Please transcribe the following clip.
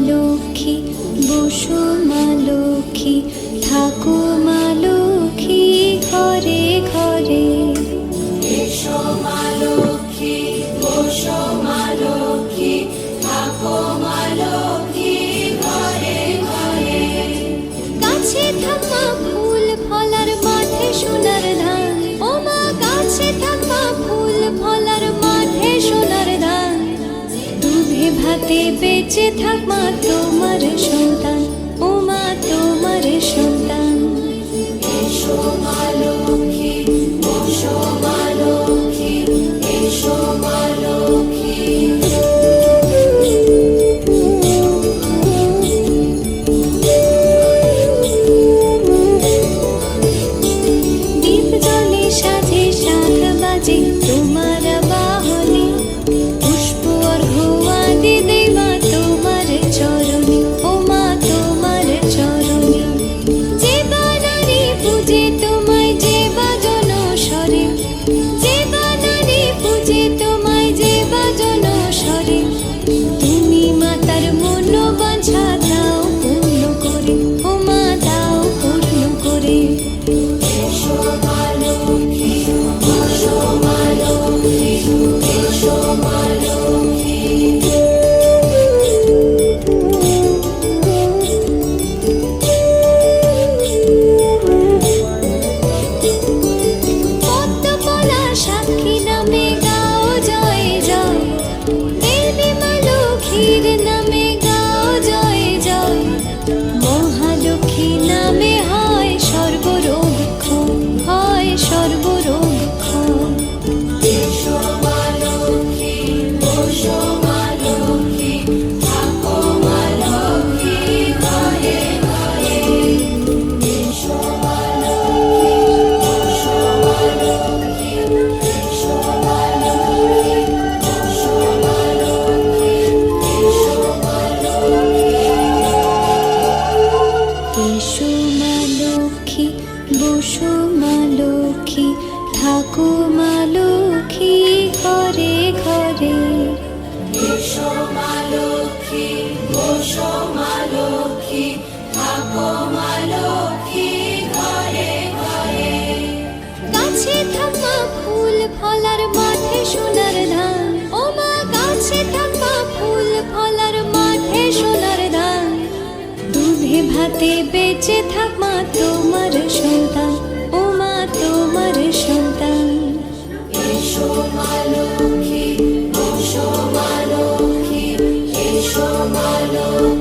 লক্ষ্মী, বসো মা লক্ষ্মী, থাকো মা লক্ষ্মী ঘরে ঘরে। এসো মা লক্ষ্মী, বসো মা লক্ষ্মী, থাকো মা লক্ষ্মী ঘরে ঘরে। গাছে থাকা ফুল ফলার মাঠে সোনার ধান, ও মা গাছে থাকা ফুল ফলার মাঠে সোনার ধান। দুধে ভাতে বেঁচে থাক মা তোমার সন্তান, ও মা তোমার সন্তান। এসো মা লক্ষ্মী, বসো মা লক্ষ্মী, এসো মা লক্ষ্মী। দীপ জ্বলে সাজে শাখ বাজে তোমার বাহনে, পুষ্প অর্ঘ্য আদি দেই মা তোমার চরণে, ও মা তোমার চরণে। যে বা নারী পূজে তোমায়, যে বা জনস্বরে, যে বা নারী পূজে তোমায়, যে বা জনস্বরে। তুমি মাতার মনোবাঞ্ছা দাও পূর্ণ করে, ও মা দাও পূর্ণ করে। এসো মা লক্ষ্মী, বসো মা লক্ষ্মী, এসো মা লক্ষ্মী। পদ্মপলা সাক্ষী নামে গাও জয় জয়, দেবী মা লক্ষ্মীর নামে গাও জয় জয়। মহালক্ষ্মী নামে হয় সর্বরোগ ক্ষয়, হয় সর্বরোগ ক্ষয়। এসো মা লক্ষ্মী, বসো মা লক্ষ্মী, থাকো মা লক্ষ্মী ঘরে ঘরে। এসো মা লক্ষ্মী, বসো মা লক্ষ্মী, এসো মা লক্ষ্মী, বসো মা লক্ষ্মী, এসো মা লক্ষ্মী। এসো মা লক্ষ্মী, বসো মা লক্ষ্মী, থাকো মা লক্ষ্মী ঘরে ঘরে। এসো মা লক্ষ্মী, বসো মা লক্ষ্মী, থাকো মা লক্ষ্মী ঘরে ঘরে। গাছে থাকা ফুল ফলার মাঠে সোনার ধান, ও মা গাছে থাকা ফুল ফলার মাঠে সোনার ধান। দুধে ভাতে বেঁচে থাক মা তোমার সন্তান, ও মা তোমার সন্তান। এসো মা লক্ষ্মী, বসো মা লক্ষ্মী, এসো মা লক্ষ্মী।